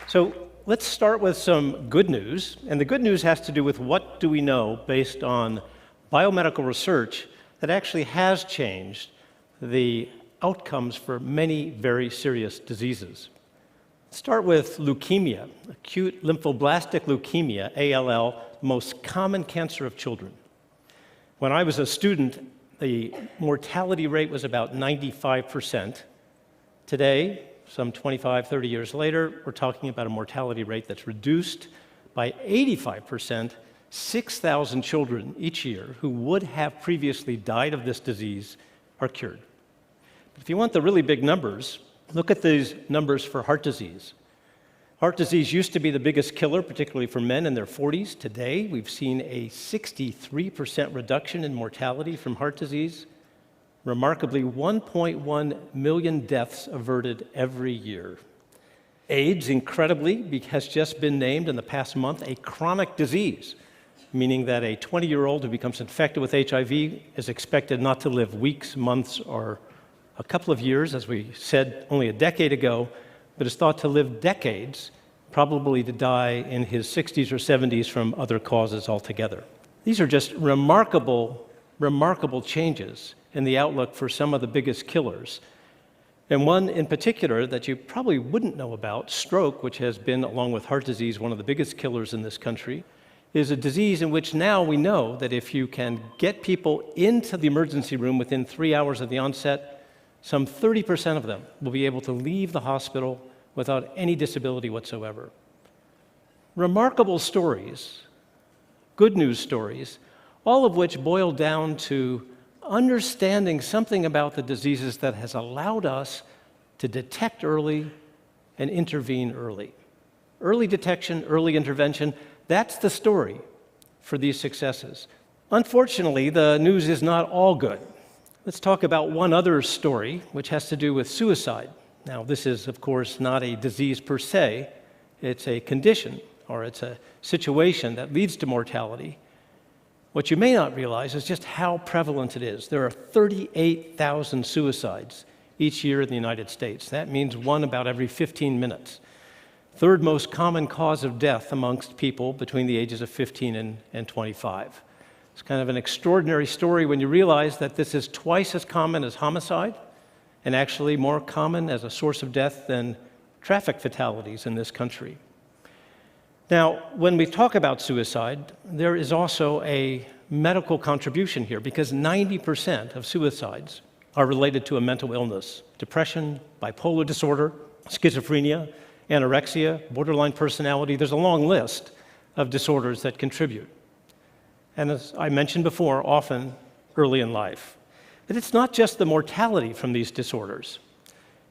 So let's start with some good news, and the good news has to do with what do we know based on biomedical research that actually has changed the outcomes for many very serious diseases. Let's start with leukemia, acute lymphoblastic leukemia, ALL, the most common cancer of children. When I was a student, the mortality rate was about 95%. Today, some 25, 30 years later, we're talking about a mortality rate that's reduced by 85%, 6,000 children each year who would have previously died of this disease are cured. But if you want the really big numbers, look at these numbers for heart disease. Heart disease used to be the biggest killer, particularly for men in their 40s. Today, we've seen a 63% reduction in mortality from heart disease. Remarkably, 1.1 million deaths averted every year. AIDS, incredibly, has just been named in the past month a chronic disease, meaning that a 20-year-old who becomes infected with HIV is expected not to live weeks, months, or a couple of years, as we said only a decade ago, but is thought to live decades, probably to die in his 60s or 70s from other causes altogether. These are just remarkable changes in the outlook for some of the biggest killers. And one in particular that you probably wouldn't know about, stroke, which has been, along with heart disease, one of the biggest killers in this country, is a disease in which now we know that if you can get people into the emergency room within 3 hours of the onset, some 30% of them will be able to leave the hospital without any disability whatsoever. Remarkable stories, good news stories, all of which boil down to understanding something about the diseases that has allowed us to detect early and intervene early. Early detection, early intervention, that's the story for these successes. Unfortunately, the news is not all good. Let's talk about one other story, which has to do with suicide. Now, this is, of course, not a disease per se. It's a condition, or it's a situation that leads to mortality. What you may not realize is just how prevalent it is. There are 38,000 suicides each year in the United States. That means one about every 15 minutes. Third most common cause of death amongst people between the ages of 15 and 25. It's kind of an extraordinary story when you realize that this is twice as common as homicide and actually more common as a source of death than traffic fatalities in this country. Now, when we talk about suicide, there is also a medical contribution here because 90% of suicides are related to a mental illness: depression, bipolar disorder, schizophrenia, anorexia, borderline personality. There's a long list of disorders that contribute. And as I mentioned before, often early in life. But it's not just the mortality from these disorders.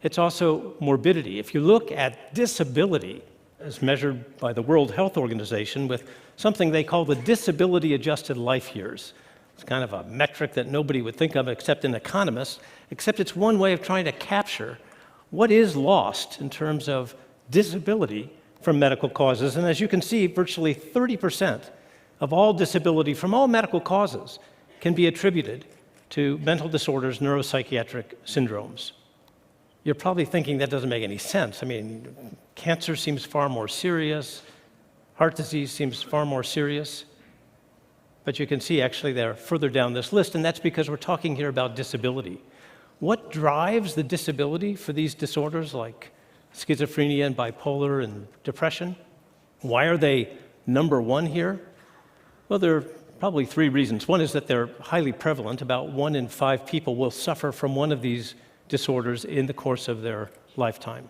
It's also morbidity. If you look at disability, as measured by the World Health Organization with something they call the disability-adjusted life years. It's kind of a metric that nobody would think of except an economist, except it's one way of trying to capture what is lost in terms of disability from medical causes. And as you can see, virtually 30% of all disability from all medical causes can be attributed to mental disorders, neuropsychiatric syndromes. You're probably thinking that doesn't make any sense. I mean, cancer seems far more serious, heart disease seems far more serious, but you can see actually they're further down this list, and that's because we're talking here about disability. What drives the disability for these disorders like schizophrenia and bipolar and depression? Why are they number one here? Well, there are probably three reasons. One is that they're highly prevalent. About 1 in 5 people will suffer from one of these disorders in the course of their lifetime.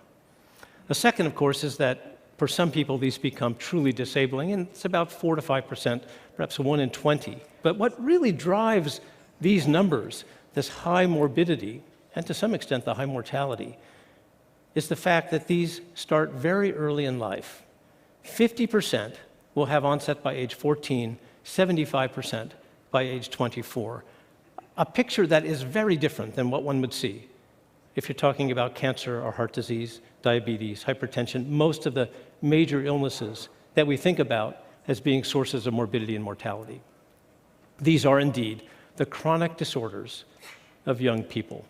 The second, of course, is that for some people these become truly disabling, and it's about 4 to 5%, perhaps 1 in 20. But what really drives these numbers, this high morbidity, and to some extent the high mortality, is the fact that these start very early in life. 50% will have onset by age 14, 75% by age 24. A picture that is very different than what one would see if you're talking about cancer or heart disease, diabetes, hypertension, most of the major illnesses that we think about as being sources of morbidity and mortality. These are indeed the chronic disorders of young people.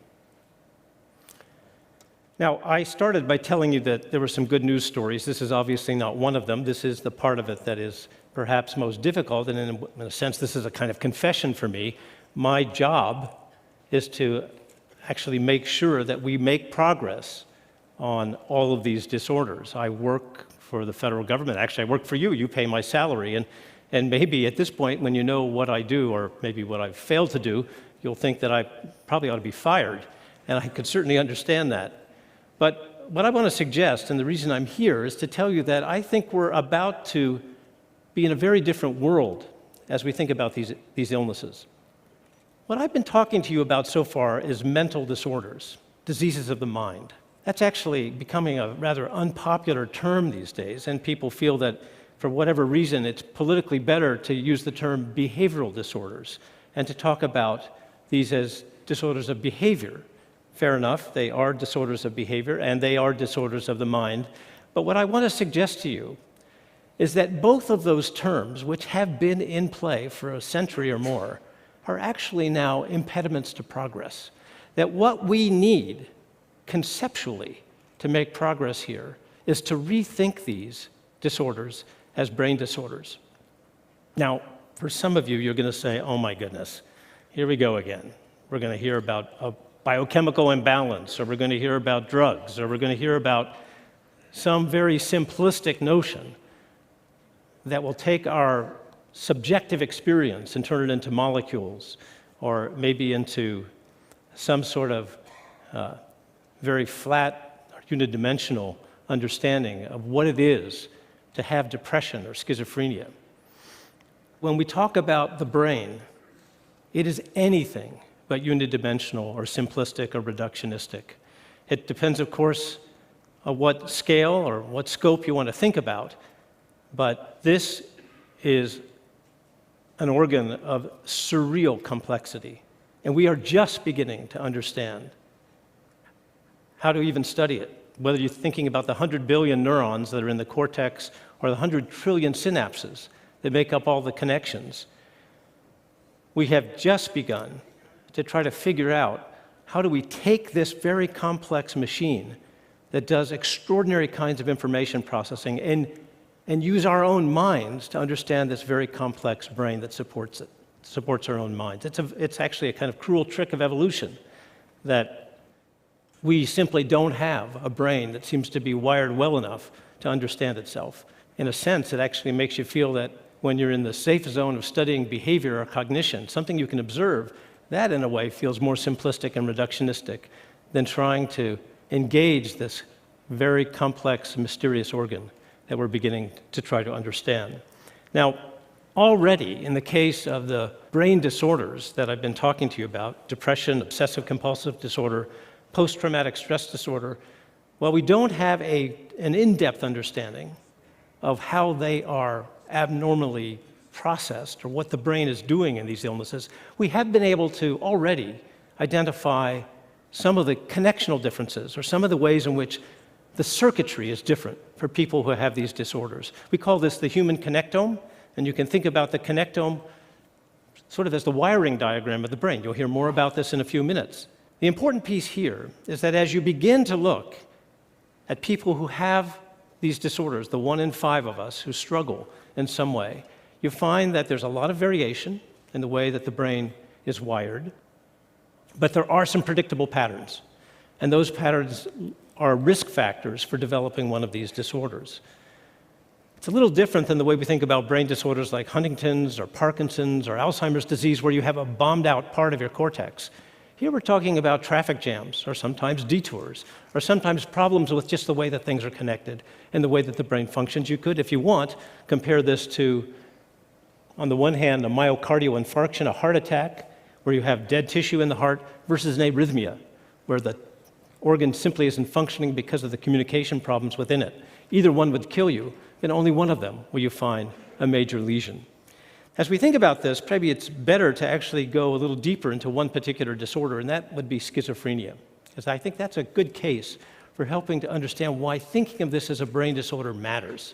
Now, I started by telling you that there were some good news stories. This is obviously not one of them. This is the part of it that is perhaps most difficult, and in a sense, this is a kind of confession for me. My job is to actually make sure that we make progress on all of these disorders. I work for the federal government. Actually, I work for you. You pay my salary. And maybe at this point, when you know what I do, or maybe what I've failed to do, you'll think that I probably ought to be fired. And I could certainly understand that. But what I want to suggest, and the reason I'm here, is to tell you that I think we're about to be in a very different world as we think about these illnesses. What I've been talking to you about so far is mental disorders, diseases of the mind. That's actually becoming a rather unpopular term these days, and people feel that for whatever reason it's politically better to use the term behavioral disorders and to talk about these as disorders of behavior. Fair enough, they are disorders of behavior and they are disorders of the mind. But what I want to suggest to you is that both of those terms, which have been in play for a century or more, are actually now impediments to progress. That what we need conceptually to make progress here is to rethink these disorders as brain disorders. Now, for some of you, you're going to say, oh my goodness, here we go again. We're going to hear about a biochemical imbalance, or we're going to hear about drugs, or we're going to hear about some very simplistic notion that will take our subjective experience and turn it into molecules, or maybe into some sort of very flat or unidimensional understanding of what it is to have depression or schizophrenia. When we talk about the brain, it is anything but unidimensional or simplistic or reductionistic. It depends, of course, on what scale or what scope you want to think about, but this is an organ of surreal complexity, and we are just beginning to understand how to even study it, whether you're thinking about the 100 billion neurons that are in the cortex or the 100 trillion synapses that make up all the connections. We have just begun to try to figure out how do we take this very complex machine that does extraordinary kinds of information processing and use our own minds to understand this very complex brain that supports it, supports our own minds. It's actually a kind of cruel trick of evolution that we simply don't have a brain that seems to be wired well enough to understand itself. In a sense, it actually makes you feel that when you're in the safe zone of studying behavior or cognition, something you can observe, that in a way feels more simplistic and reductionistic than trying to engage this very complex, mysterious organ that we're beginning to try to understand. Now, already in the case of the brain disorders that I've been talking to you about, depression, obsessive-compulsive disorder, post-traumatic stress disorder, while we don't have an in-depth understanding of how they are abnormally processed or what the brain is doing in these illnesses, we have been able to already identify some of the connectional differences or some of the ways in which the circuitry is different for people who have these disorders. We call this the human connectome, and you can think about the connectome sort of as the wiring diagram of the brain. You'll hear more about this in a few minutes. The important piece here is that as you begin to look at people who have these disorders, the 1 in 5 of us who struggle in some way, you find that there's a lot of variation in the way that the brain is wired, but there are some predictable patterns, and those patterns are risk factors for developing one of these disorders. It's a little different than the way we think about brain disorders like Huntington's or Parkinson's or Alzheimer's disease, where you have a bombed out part of your cortex. Here we're talking about traffic jams, or sometimes detours, or sometimes problems with just the way that things are connected and the way that the brain functions. You could, if you want, compare this to, on the one hand, a myocardial infarction, a heart attack, where you have dead tissue in the heart, versus an arrhythmia, where the organ simply isn't functioning because of the communication problems within it. Either one would kill you, and only one of them will you find a major lesion. As we think about this, maybe it's better to actually go a little deeper into one particular disorder, and that would be schizophrenia. because I think that's a good case for helping to understand why thinking of this as a brain disorder matters.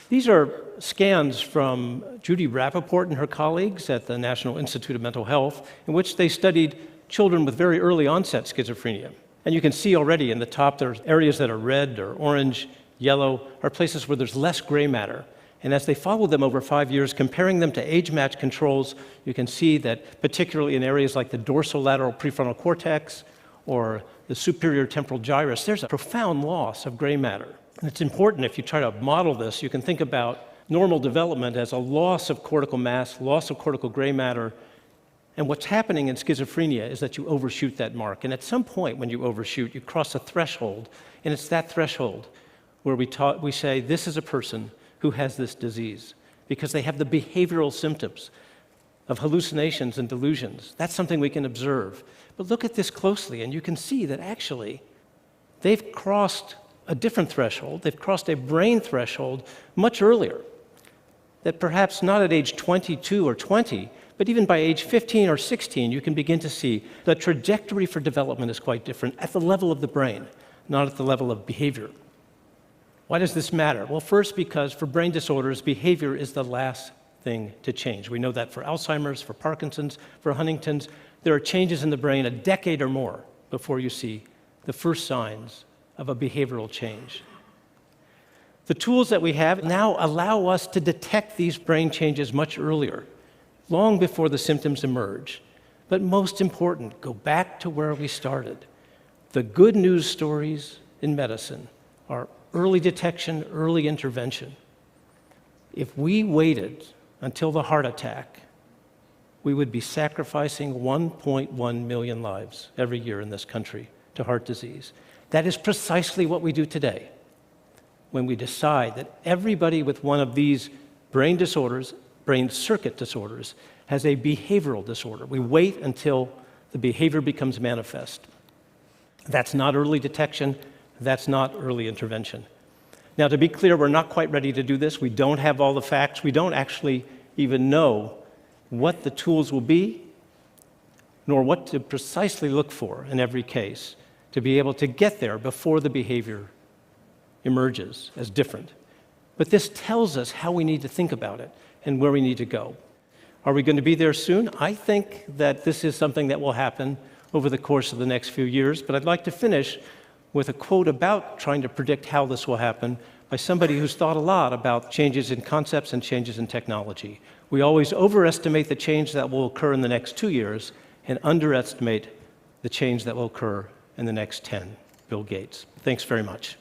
These are scans from Judy Rappaport and her colleagues at the National Institute of Mental Health, in which they studied children with very early onset schizophrenia. And you can see already in the top, there's areas that are red or orange, yellow, are places where there's less gray matter. And as they follow them over 5 years, comparing them to age-matched controls, you can see that particularly in areas like the dorsolateral prefrontal cortex or the superior temporal gyrus, there's a profound loss of gray matter. And it's important, if you try to model this, you can think about normal development as a loss of cortical mass, loss of cortical gray matter, and what's happening in schizophrenia is that you overshoot that mark. And at some point when you overshoot, you cross a threshold, and it's that threshold where we say, this is a person who has this disease, because they have the behavioral symptoms of hallucinations and delusions. That's something we can observe. But look at this closely, and you can see that actually they've crossed a different threshold. They've crossed a brain threshold much earlier, that perhaps not at age 22 or 20, but even by age 15 or 16, you can begin to see the trajectory for development is quite different at the level of the brain, not at the level of behavior. Why does this matter? Well, first, because for brain disorders, behavior is the last thing to change. We know that for Alzheimer's, for Parkinson's, for Huntington's, there are changes in the brain a decade or more before you see the first signs of a behavioral change. The tools that we have now allow us to detect these brain changes much earlier, long before the symptoms emerge. But most important, go back to where we started. The good news stories in medicine are early detection, early intervention. If we waited until the heart attack, we would be sacrificing 1.1 million lives every year in this country to heart disease. That is precisely what we do today when we decide that everybody with one of these brain disorders, brain circuit disorders, has a behavioral disorder. We wait until the behavior becomes manifest. That's not early detection. That's not early intervention. Now, to be clear, we're not quite ready to do this. We don't have all the facts. We don't actually even know what the tools will be, nor what to precisely look for in every case to be able to get there before the behavior emerges as different. But this tells us how we need to think about it and where we need to go. Are we going to be there soon? I think that this is something that will happen over the course of the next few years, but I'd like to finish with a quote about trying to predict how this will happen by somebody who's thought a lot about changes in concepts and changes in technology. We always overestimate the change that will occur in the next 2 years and underestimate the change that will occur in the next 10. Bill Gates. Thanks very much.